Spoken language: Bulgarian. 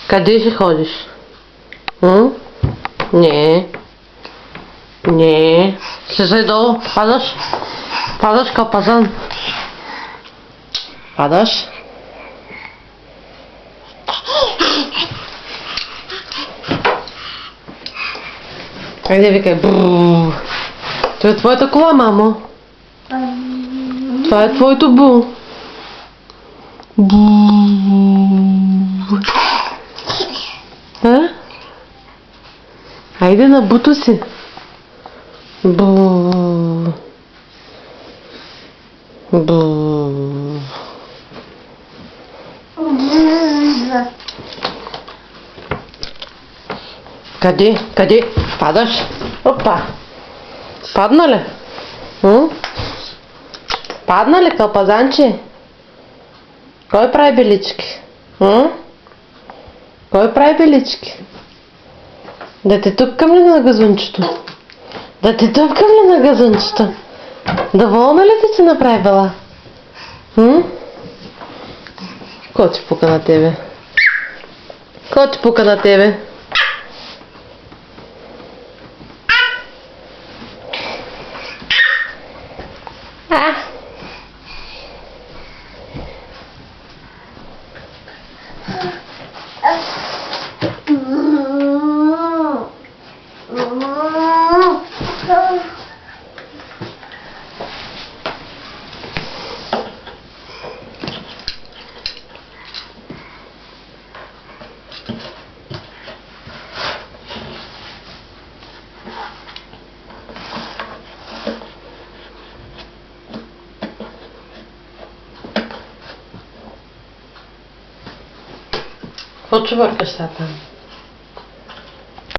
Къде ще ходиш? Не. Не. Слизай долу. Падаш. Падаш, капазан. Падаш. Хайде, викай. Брррр. Това е твоята кола, мамо. Това е твоето бу. А? Хайде на буто си. Бу. Бу. Къде? Къде? Падаш? Опа! Падна ли? Падна ли, кълпазанче? Кой прави белички? Кой прави белички? Да те тъпкам ли на газончето? Да те тъпкам ли на газончето? Доволна ли ти си направила? Кой ти пука на тебе? Кой ти пука на тебе? Какво чувъркаш сега там?